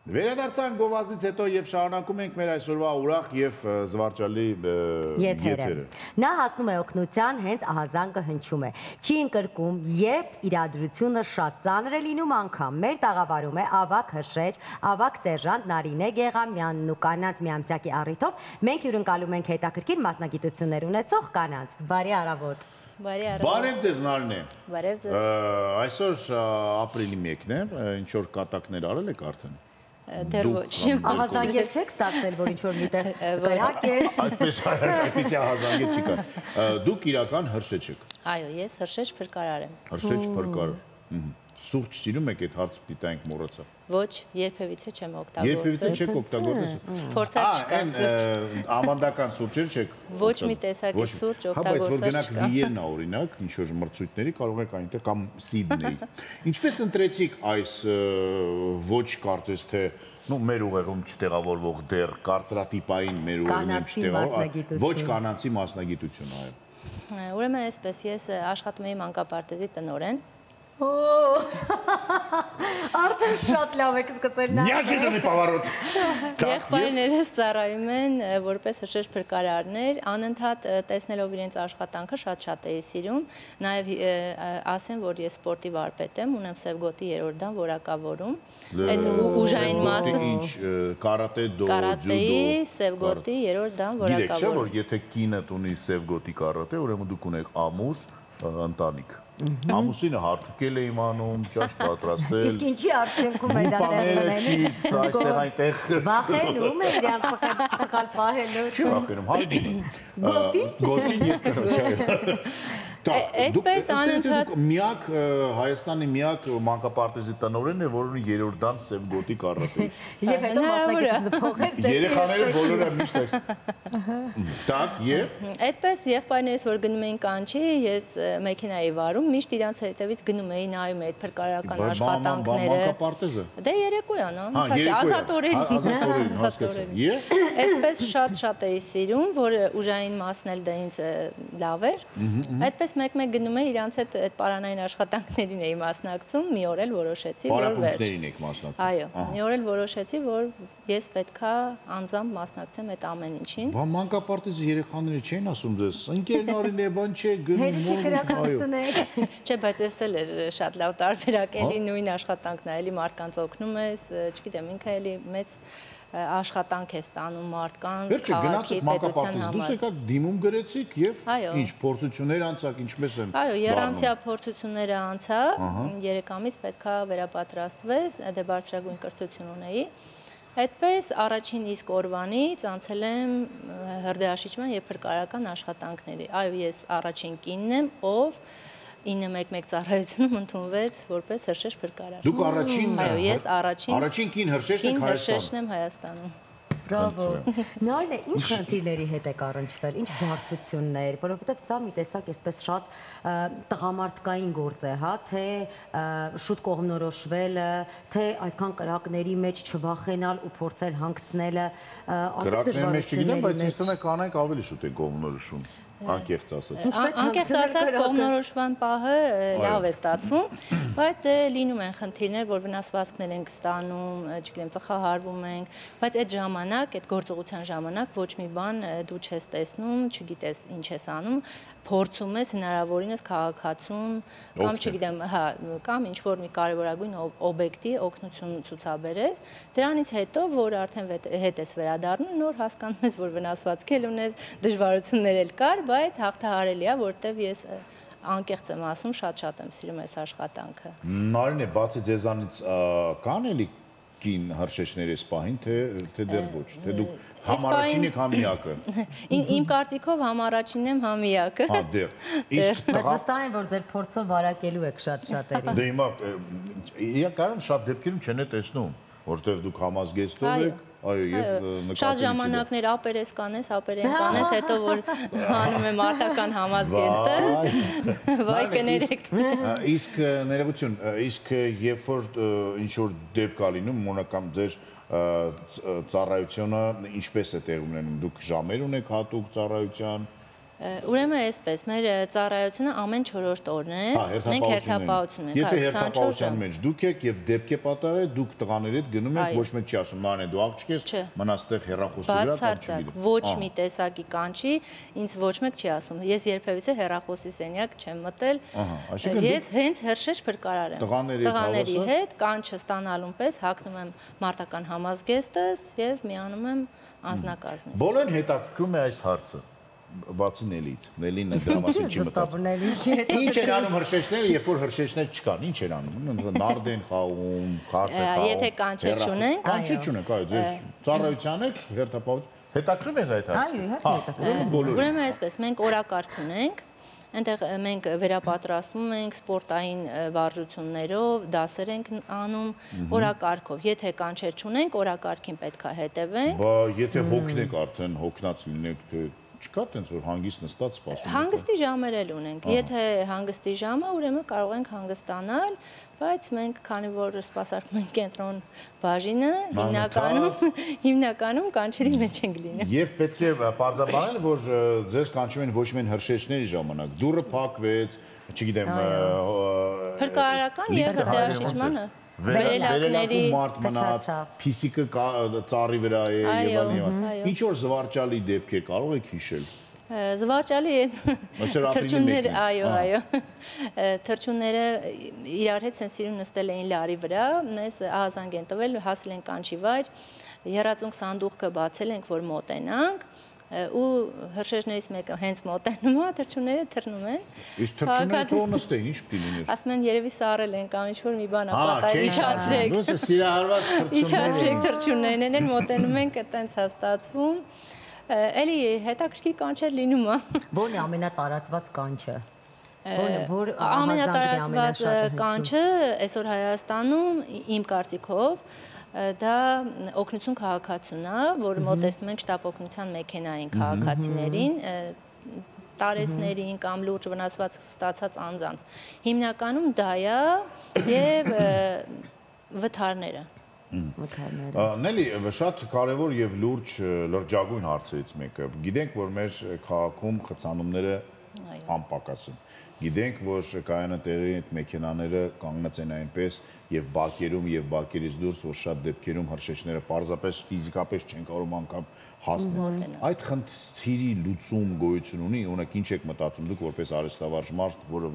Վերադարձանք գովազդից հետո եւ շարունակում ենք մեր այսօրվա ուրախ եւ զվարճալի եթերը։ Նա հասնում է օգնության, հենց ահազանգը հնչում է։ Չի ընկրկում, երբ իրադրությունը շատ ծանր է լինում անգամ։ Մեր տաղավարում է ավագ հրշեջ, ավագ սերժանտ Նարինե Գեղամյանն ու կանանց միամսյակի առիթով մենք հյուրընկալում ենք հետաքրքիր մասնագիտություններ ունեցող կանանց։ Բարի առավոտ։ Բարև ձեզ Նարինե։ Բարև ձեզ։ Այսօր ապրիլի 1-ն է, ինչ որ կատակներ արել եք արդեն։ Դեռ ոչ։ Ահազանգեր չեք ստացել, որ ինչ-որ միտեղ կրակ է։ Այդպես ահազանգեր չի կար։ Դուք իրական հրշեջ եք։ Այո, ես հրշեջ փրկարար եմ։ Հրշեջ փրկարար։ Սուրճ սիրում եք այդ հարցը պիտանք մոռացա։ Ոչ, երբևիցե չեմ օգտագործել։ Երբևիցե չեք օգտագործել։ Փորձած չկա սուրճ։ Ավանդական սուրճեր չեք։ Ոչ մի տեսակի սուրճ օգտագործած չկա։ Բայց որ գնաք Վիեննա օրինակ, ինչ որ մրցույթների կարող եք այնտեղ կամ Սիդնեյ։ Ինչպես ընտրեցիք այս ոչ կարծես թե մեր ուղեղում չտեղավորվող դեռ կարծրատիպային մեր ուղեղում չտեղավոր ոչ կանանցի մասնագիտություն, այո։ Ուրեմն այսպես ես աշխատում եմ մանկապարտեզի տնօրեն։ Արդեն շատ լավ եք սկսել նա։ Неожиданный поворот։ Եղբայրներս ծառայում են որպես հրշեջ փրկարարներ, անընդհատ տեսնելով իրենց աշխատանքը շատ էի սիրում, նաև ասեմ, որ ես սպորտի վարպետ եմ, ունեմ Սևգոտի 3-րդ դան որակավորում։ Այդ ուժային մասը ինչ կարատե, դո, կարատեի Սևգոտի 3-րդ դան որակավորում։ Գիտեք, չէ՞ որ եթե կինդ ունի Սևգոտի կարատե, ուրեմն դուք ունեք ամուր ընտանիք։ Ամուսինը հարտուկել է իմանում, ճաշ պատրաստել։ Իսկ ինչի արդյունքում է դա տեղի այստեղ այնտեղ վախենում է իրան սխալ պահելու։ Չի վախենում, հայտնի։ Գոտին եւ Այդպես անընդհատ միակ Հայաստանի միակ մանկապարտեզի տնօրենն է, որ ունի 3-րդ դան Սևգոտի կարատե։ Եվ հետո մասնակիցները փոխեց։ Երեխաները բոլորը միշտ այս։ Տակ եւ այդպես եղբայրներս որ գնում էին կանչի, ես մեքենայի վարում, միշտ իրանց հետևից գնում էի, նայում էի այդ փրկարարական աշխատանքները։ Մանկապարտեզը։ Դե երեկոյան, ազատորեն, հասկացա։ Եվ այդպես շատ էի սիրում, որ ուժային մասն էլ դա ինձ լավ էր։ Այդպես մեկ-մեկ գնում էի իրանց հետ այդ պարանային աշխատանքներին էի մասնակցում, մի օր էլ որոշեցի, որ վերջ։ Պարապմունքներին եք մասնակցում։ Այո, մի օր էլ որոշեցի, որ ես պետքա անձամբ մասնակցեմ այդ ամեն ինչին։ Բա մանկապարտեզի երեխաները չեն ասում ձեզ, ընկեր Նարինե, բան չէ, գնում Չէ, բայց էս էլ էր շատ լավ տարբերակ, էլի նույն աշխատանքն է, էլի մարդկանց օգնում ես, չգիտեմ, ինքը էլի մեծ աշխատանք է ստանում մարդկանց, քաղաքի, պետության համար։ Դուք եկաք դիմում գրեցիք եւ ինչ փորձություններ անցաք, ինչպես են։ Այո, երամսյա փորձությունները անցա, 3 ամիս պետքա վերապատրաստվես, դե բարձրագույն կրթություն ունեի։ Այդպես առաջին իսկ օրվանից անցել եմ հրդեհաշիջման եւ փրկարարական աշխատանքների։ Այո, ես առաջին կինն եմ, ով 911 ծառայությունում ընդունվեց որպես հրշեջ փրկարար։ Դուք առաջինն Այո, ես առաջին կին հրշեջն եք հրշեջն եմ Հայաստանում։ Բրավո։ Նարինե, ինչ խնդիրների հետ եք առնչվել, ինչ բարդություններ, որովհետև սա մի տեսակ այսպես շատ տղամարդկային գործ է, հա, թե շուտ կողմնորոշվելը, թե այդքան կրակների մեջ չվախենալ ու փորձել հանգցնելը, կրակների մեջ չգիտեմ, բայց ինձ թվում է կանայք ավելի շուտ են կողմնորոշում։ Անկեղծ ասած։ Անկեղծ ասած կողմնորոշման պահը լավ է ստացվում, բայց լինում են խնդիրներ, որ վնասվածքներ ենք ստանում, չգիտեմ, ծխահարվում ենք, բայց այդ ժամանակ, այդ գործողության ժամանակ ոչ մի բան դու չես տեսնում, չգիտես ինչ ես անում, փորձում ես հնարավորինս քաղաքացում կամ չգիտեմ, հա, կամ ինչ որ մի կարևորագույն օբյեկտի օգնություն ցուցաբերես, դրանից հետո որ արդեն հետ ես վերադառնում, նոր հասկանում ես, որ վնասվածքեր ունես, դժվարություններ էլ կար, բայց հաղթահարելի է, որտեվ ես անկեղծ եմ ասում, շատ եմ սիրում այս աշխատանքը։ Նարինե, բացի ձեզանից կան էլի կին հրշեջներ այս պահին, թե դեռ ոչ, թե դուք համ առաջին եք, համ միակը։ Իմ կարծիքով համ առաջինն եմ, համ միակը։ Հա, դեռ։ Բայց վստահ եմ, որ ձեր փորձով վարակելու եք շատ-շատերին։ Դե հիմա իրականում շատ դեպքերում չեն է տեսնում, որտեղ դուք համազգեստով եք, այո, եւ նկատի շատ ժամանակներ ապերես կանես, հետո որ անում եմ արտական համազգեստը, վայ կներեք։ Իսկ ներողություն, իսկ երբ որ ինչ-որ դեպք կա լինում, մոնական ձեր ծառայությունը ինչպես է տեղ ունենում, դուք ժամեր ունեք հատուկ ծառայության, Ուրեմն այսպես, մեր ծառայությունը ամեն 4-րդ օրն է, մենք հերթապահություն ենք, Եթե հերթապահության մեջ դուք եք եւ դեպք է պատահել, դուք տղաների հետ գնում եք, ոչ մեկ չի ասում, նայեն դու աղջիկ ես, մնաց տեղ հեռախոսի վրա կամ չգիտեմ։ Ոչ մի տեսակի կանչի, ինձ ոչ մեկ չի ասում։ Ես երբևիցե հեռախոսի սենյակ չեմ մտել։ Ես հենց հերշեջ փրկարար եմ։ Տղաների հետ կանչը ստանալուն պես հագնում եմ մարտական համազգեստս եւ միանում եմ անձնակազմից։ Բոլորին հետաքրքրում է այս հարցը։ Բացի Նելից, Նելին դրա մասին չի մտածում։ Ինչ են անում հրշեջները, երբ որ հրշեջներ չկան, ինչ են անում։ Նարդ են խաղում, քարտ են խաղում։ Եթե կանչեր չունենք, կանչեր չունենք, այո, ձեր ծառայության եք, հերթապահություն։ Հետաքրքրում է այդ հարցը։ Այո, իհարկե։ Ուրեմն այսպես, մենք օրակարգ ունենք, այնտեղ մենք վերապատրաստվում ենք սպորտային վարժություններով, դասեր ենք անում օրակարգով։ Եթե կանչեր չունենք, օրակարգին պետք է հետևենք։ Բա եթե հոգնեք արդեն, հոգնած լինեք, թե չկա տենց որ հանգիստ նստած սպասում։ Հանգստի ժամեր էլ ունենք։ Եթե հանգստի ժամը, ուրեմն կարող ենք հանգստանալ, բայց մենք քանի որ սպասարկում ենք կենտրոն բաժինը, հիմնականում կանչերի մեջ ենք լինում։ Եվ պետք է պարզաբանել, որ ձեզ կանչում են ոչ միայն հրշեջների ժամանակ, դուռը փակվեց, չգիտեմ, փրկարարական եւ հրդեհաշիջմանը վերելակների մարդ մնաց, փիսիկը ծառի վրա է եւ այլն։ Ինչ որ զվարճալի դեպք է կարող եք հիշել։ Զվարճալի թռչունները, այո, թռչունները իրար հետ սիրուն նստել էին լարի վրա, մեզ ահազանգ են տվել, հասել ենք կանչի վայր, եռածունկ սանդուղքը բացել ենք, որ մոտենանք, ու հրշեջներից մեկը հենց մոտենում է, թռչունները թռնում են։ Իսկ թռչունները թող նստեն, ինչ պիտի լինի։ Ասում են երևի սառել են կամ ինչ-որ մի բան ապատάει, իջացրեք։ Դուք սիրահարված թռչուններ։ Իջացրեք թռչուններն են, մոտենում ենք, այտենց հաստատվում։ Էլի հետաքրքիր կանչեր լինում է։ Որն է ամենատարածված կանչը։ Ամենատարածված կանչը այսօր Հայաստանում իմ կարծիքով դա օգնություն քաղաքացուն է, որ մոտեցնում ենք շտապ օգնության մեքենային քաղաքացիներին, տարեցներին կամ լուրջ վնասված ստացած անձանց։ Հիմնականում դա է եւ վթարները։ Նելի, շատ կարևոր եւ լուրջ լրջագույն հարցերից մեկը։ Գիտենք, որ մեր քաղաքում խցանումները անպակաս են։ Գիտենք, որ կայանը տեղի այդ մեքենաները կանգնած են այնպես եւ բակերում եւ բակերից դուրս, որ շատ դեպքերում հրշեջները պարզապես ֆիզիկապես չեն կարող անգամ հասնել։ Այդ խնդիրի լուծում գոյություն ունի, օրինակ ինչ եք մտածում դուք որպես արհեստավարժ մարդ, որը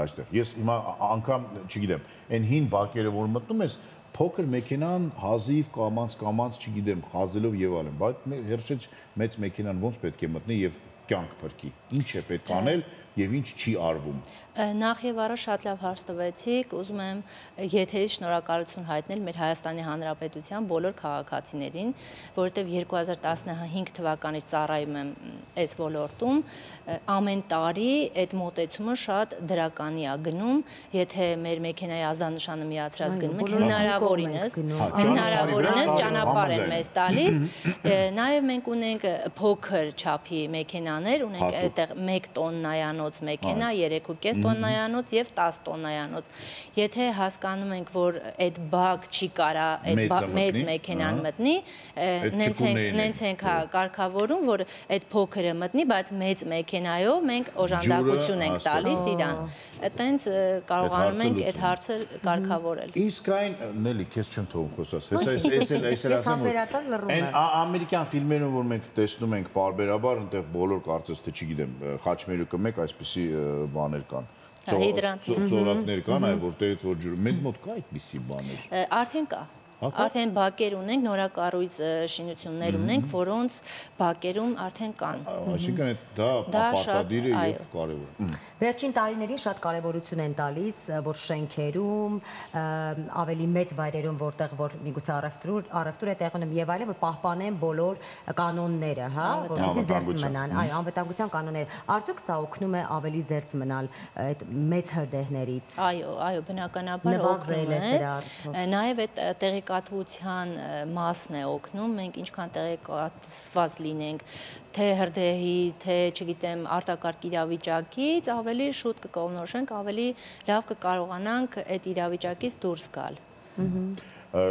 այստեղ։ Ես հիմա անգամ, չգիտեմ, այն հին բակերը, որ մտնում ես, փոքր մեքենան հազիվ կամած, չգիտեմ, խազելով եւ այլն, բայց հրշեջ մեծ մեքենան ոնց պետք է մտնի եւ կյանք փրկի։ Ինչ է պետք անել եւ ինչ չի արվում։ Նախ եւ առաջ շատ լավ հարց տվեցիք, ուզում եմ եթերից շնորհակալություն հայտնել մեր Հայաստանի Հանրապետության բոլոր քաղաքացիներին, որովհետեւ 2015 թվականից ծառայում եմ այս ոլորտում, ամեն տարի այդ մոտեցումը շատ դրականի է գնում, եթե մեր մեքենայի ազդանշանը միացրած գնում ենք, հնարավորինս ճանապարհ են մեզ տալիս, նաեւ մենք ունենք փոքր չափի մեքենաներ, ունենք այդտեղ 1 տոննայանոց մեքենա, 3.5 տոննայանոց եւ 10 տոննայանոց։ Եթե հասկանում ենք, որ այդ բակ չի կարա այդ մեծ մեքենան մտնի, նենց ենք կարգավորում, որ այդ փոքրը մտնի, բայց մեծ մեքենայով մենք օժանդակություն ենք տալիս իրան։ Այտենց կարողանում ենք այդ հարցը կարգավորել։ Իսկ այն Նելի, քեզ չեմ թողում խոսած։ Այս ասեմ, այն ամերիկյան ֆիլմերում, որ մենք տեսնում ենք պարբերաբար, այնտեղ բոլոր կարծես թե չգիտեմ, խաչմերուկը մեկ այսպիսի բաներ կան։ Ծորակներ կան, այ որտեղից որ ջուրը։ Մեզ մոտ կա այդպիսի բաներ։ Արդեն կա։ Արդեն բակեր ունենք, նորակառույց շինություններ ունենք, որոնց բակերում արդեն կան։ Այսինքն դա ապարտադիր է եւ կարեւոր։ Վերջին տարիներին շատ կարևորություն են տալիս, որ շենքերում, ավելի մեծ վայրերում, որտեղ որ միգուցե առևտուր է տեղանում եւ այլն, որ պահպանեն բոլոր կանոնները, հա, որովհետեւ զերծ մնան, այո, անվտանգության կանոնները։ Արդյոք սա օգնում է ավելի զերծ մնալ այդ մեծ հրդեհներից։ Այո, բնականաբար օգնում է։ Նաեւ այդ տեղեկատվության մասն է օգնում, մենք ինչքան տեղեկատված լինենք, թե հրդեհի, թե, չգիտեմ, արտակարգ իրավիճակից, ավելի շուտ կկողմնորոշենք, ավելի լավ կկարողանանք այդ իրավիճակից դուրս գալ։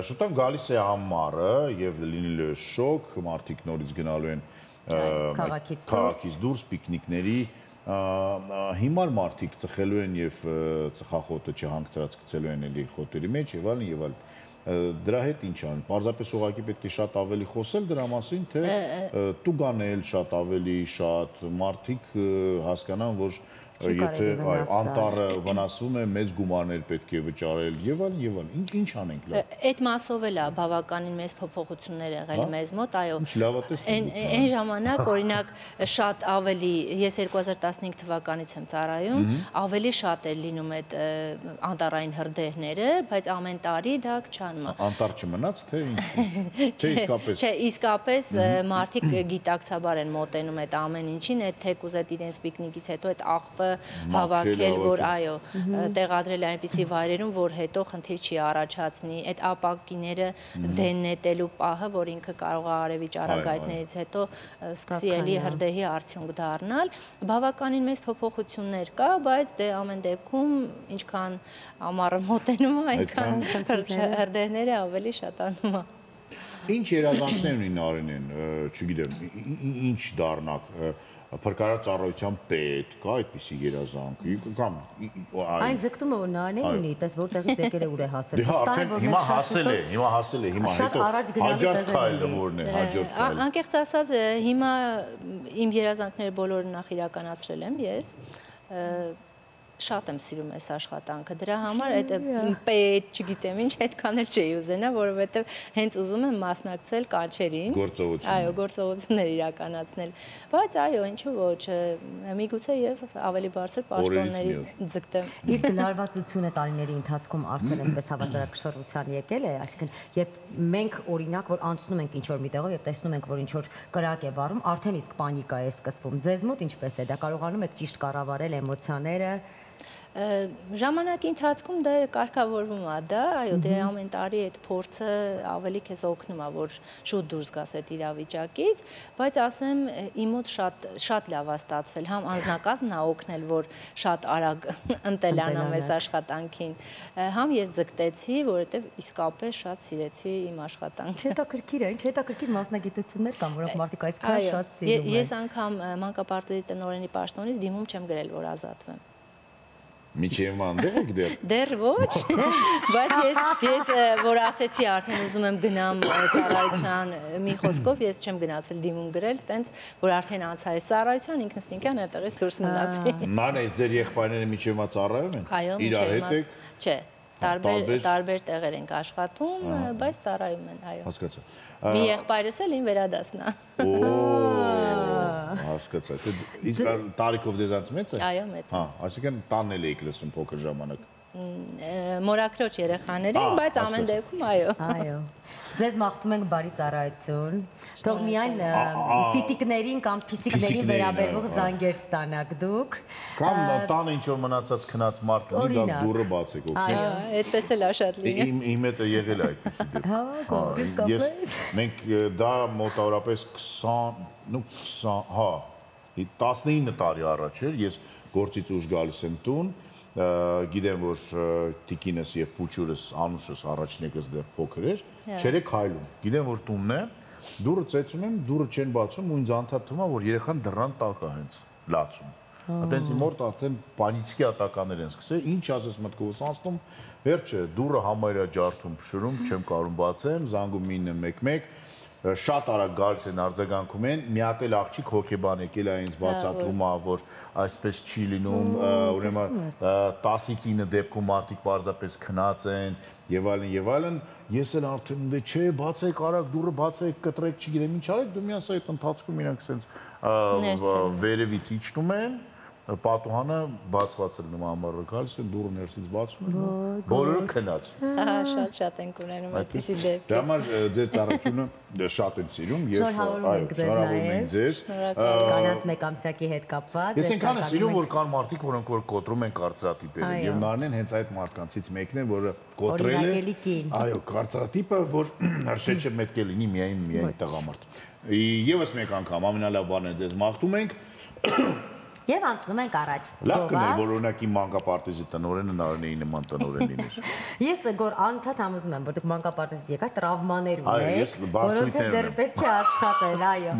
Շուտով գալիս է ամառը եւ լինելու է շոկ, մարդիկ նորից գնալու են քաղաքից դուրս պիկնիկների հիմար մարդիկ ծխելու են եւ ծխախոտը չհանգցրած գցելու են էլի խոտերի մեջ եւ այլն եւ այլն դրա հետ ինչ ան պարզապես ուղղակի պետք է շատ ավելի խոսել դրա մասին թե տուգանել շատ ավելի շատ մարդիկ հասկանան որ եթե անտառը վնասվում է մեծ գումարներ պետք է վճարել եւ այլն ինչ անենք լավ այդ մասով էլ է բավականին մեծ փոփոխություններ եղել մեզ մոտ այո այն ժամանակ օրինակ շատ ավելի ես 2015 թվականից եմ ծառայում ավելի շատ էր լինում այդ անտառային հրդեհները բայց ամեն տարի դա քչանում է անտառ չմնաց թե ինչ չէ իսկապես մարդիկ գիտակցաբար են մոտենում այդ ամեն ինչին այդ թեկուզ այդ իրենց պիկնիկից հետո այդ աղբը հավաքել, որ այո, տեղադրել այնպիսի վայրերում, որ հետո խնդիր չի առաջացնի, այդ ապակիները դեն նետելու պահը, որ ինքը կարող է արևի ճառագայթներից հետո սկսի էլի հրդեհի արդյունք դառնալ, բավականին մեծ փոփոխություններ կա, բայց դե ամեն դեպքում ինչքան ամառը մոտենում է, այնքան հրդեհները ավելի շատանում է։ Ինչ երազանքներ ունի Նարինեն, չգիտեմ, ինչ դառնաք Փրկարար ծառայության պետ, կա այդպիսի երազանք, կամ այն ձգտումը որ Նարինեն ունի, տես որտեղից եկել է ուր է հասել։ Հիմա հասել է, հիմա հետո հաջորդ քայլը որն է, հաջորդ քայլը։ Անկեղծ ասած, հիմա իմ երազանքները բոլորը նախ իրականացրել եմ ես։ Շատ եմ սիրում այս աշխատանքը, դրա համար այդ պետ, չգիտեմ ինչ, այդքան էլ չէի ուզենա, որովհետև հենց ուզում եմ մասնակցել կանչերին, այո, գործողություններ իրականացնել, բայց այո, ինչու ոչ, միգուցե եւ ավելի բարձր պաշտոնների ձգտեմ։ Իսկ լարվածությունը տարիների ընթացքում արդեն այսպես հավասարակշռության եկել է, այսինքն երբ մենք օրինակ որ անցնում ենք ինչ-որ մի տեղով եւ տեսնում ենք որ ինչ-որ կրակ է վառում, արդեն իսկ պանիկա է սկսվում։ Ձեզ մոտ ինչպես է, դա կարողանում եք ճիշտ կառավարել էմոցիաները։ Ժամանակի ընթացքում դա կարգավորվում է, դա, այո, դե ամեն տարի այդ փորձը ավելի քեզ օգնում է, որ շուտ դուրս գաս այդ իրավիճակից, բայց ասեմ, իմ մոտ շատ լավ է ստացվել, համ անձնակազմն է օգնել, որ շատ արագ ընտելանա մեզ աշխատանքին, համ ես ձգտեցի, որովհետև իսկապես շատ սիրեցի իմ աշխատանքը։ Հետաքրքիր է, ինչ հետաքրքիր մասնագիտություններ կան, որոնք մարդիկ այսքան շատ սիրում են։ Ես անգամ մանկապարտեզի տնօրենի պաշտոնից դիմում չեմ գրել, որ ազատվեմ։ Միջև մանդեղ եք դեռ։ Դեռ ոչ, բայց ես որ ասեցի արդեն ուզում եմ գնամ ծառայության մի խոսքով, ես չեմ գնացել դիմում գրել, տենց որ արդեն անցա այս ծառայության ինքնստինքյան այդտեղից դուրս մնացի։ Ման այս ձեր եղբայրները միջև ծառայում են։ Այո, իրար հետ եք։ Չէ, տարբեր տեղեր ենք աշխատում, բայց ծառայում են, այո։ Հասկացա։ Մի եղբայրս էլ ին վերադասնա։ Հասկացա։ Իսկ տարիքով ձեզանց մեծ է։ Այո, մեծ է։ Հա, այսինքն տանն եք լսում փոքր ժամանակ։ Մորաքրոջ երեխաներ են, բայց ամեն դեպքում այո։ Այո։ Ձեզ մաղթում ենք բարի ծառայություն։ Թող միայն ծիտիկներին կամ փիսիկներին վերաբերող զանգեր ստանաք դուք։ Կամ տանը ինչ որ մնացած քնած մարդ լինի, դա դուռը բացեք, օքեյ։ Այո, այդպես էլ է շատ լինի։ Իմ հետ է եղել այդպեսի դեպք։ Հա, իսկապես։ Մենք դա մոտավորապես 19 տարի առաջ էր, ես գործից ուշ գալիս եմ տուն, գիտեմ, որ տիկինս և պուչուրս, անուշս առաջնեկս դեռ փոքր էր, չեր է քայլում, գիտեմ, որ տունն է, դուրը ծեցում եմ, դուրը չեն բացում ու ինձ անդադ թվում է, որ երեխան դռան տակ է հենց լացում։ Այդտենց իմ մորտ արդեն պանիցկի ատականներ են սկսել, ինչ ասես մտքովս անցնում, վերջը դուրը համարյա ջարդում փշրում, չեմ կարում բացեմ, զանգում 911, շատ արագ գալիս են արձագանքում են, մի հատ էլ աղջիկ հոգեբան եկել է ինձ բացատրում է, որ այսպես չի լինում, ուրեմն 10-ից 9 դեպքում մարդիկ պարզապես քնած են եւ այլն, ես էլ արդեն դե չէ, բացեք արագ դուռը բացեք, կտրեք, չգիտեմ ինչ արեք, դու միասա այդ ընթացքում իրանք սենց վերևից իջնում են պատուհանը բացված է նման ամառը գալիս են դուռը ներսից բացում են բոլորը քնած շատ ենք ունենում այդպիսի դեպք դրա համար ձեր ծառայությունը շատ եմ սիրում եւ շնորհավորում ենք ձեզ կանանց մեկամսյակի հետ կապված ես այնքան եմ սիրում որ կան մարդիկ որոնք որ կոտրում են կարծրատիպերը եւ Նարինեն հենց այդ մարդկանցից մեկն է որը կոտրել է այո կարծրատիպը որ հրշեջը պետք է լինի միայն տղամարդ եւս մեկ անգամ ամենալավ բանը ձեզ մաղթում ենք Եվ անցնում ենք առաջ։ Լավ կներ, որ օրինակ իմ մանկապարտեզի տնօրենը Նարինեի նման տնօրեն լիներ։ Ես գոր անդադ համոզում եմ, որ դուք մանկապարտեզից եկա տրավմաներ Այո, ես ունեք, բարդույթներ որոնց դեռ պետք է աշխատել, այո։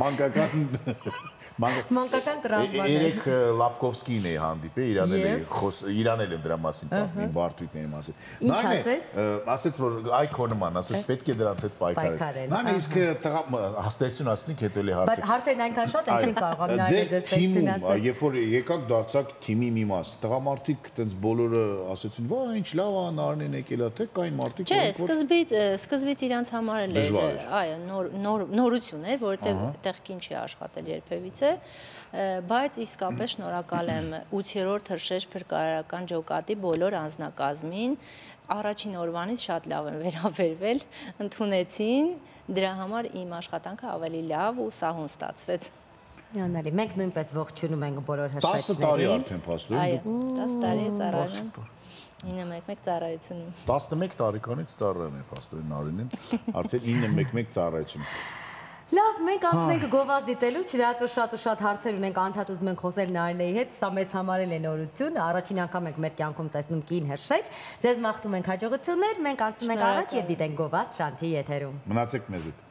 Մանկական տրավմաներ։ Երեք Լապկովսկին էի հանդիպել, իրանել եմ դրա մասին պատմի բարդույթների մասին։ Ինչ ասեց։ Ասեց, որ այ քո նման, ասեց պետք է դրանց հետ պայքարել։ Նան իսկ հաստատություն ասեցինք հետո էլի հարցը։ Բայց հարցերն այնքան շատ են, չեն կարող ամենայնիվ դες տեսնացել։ Երբ որ եկաք դարձակ թիմի մի մաս, տղամարդիկ տենց բոլորը ասեցին, «Վա, ինչ լավ է, Նարինեն եկել է, թե կային մարդիկ»։ Չէ, սկզբից իրանց համար էլ էր, այո, նորություն էր, որովհետև այդտեղ կին չի աշխատել երբևիցե, բայց իսկապես շնորհակալ եմ 8-րդ Հրշեջ փրկարարական ջոկատի բոլոր անձնակազմին, առաջին օրվանից շատ լավ են վերաբերվել, ընդունեցին, դրա համար իմ աշխատանքը ավելի լավ ու սահուն ստացվեց։ Հիանալի, մենք նույնպես ողջունում ենք բոլոր հրշեջներին։ 10 տարի արդեն փաստորեն։ Այո, 10 տարի է ծառայում։ 9-1 ծառայությունում։ 11 տարեկանից ծառայում է փաստորեն Նարինեն, արդեն 9-1 ծառայություն։ Լավ, մենք անցնենք գովազդ դիտելու, չնայած որ շատ ու շատ հարցեր ունենք, անդադ ուզում ենք խոսել Նարինեի հետ, սա մեզ համար էլ է նորություն, առաջին անգամ ենք մեր կյանքում տեսնում կին հրշեջ, ձեզ մաղթում ենք հաջողություններ, մենք անցնում ենք առաջ եւ դիտենք գովազդ Շանթի եթերում։ Մնացեք մեզ հետ։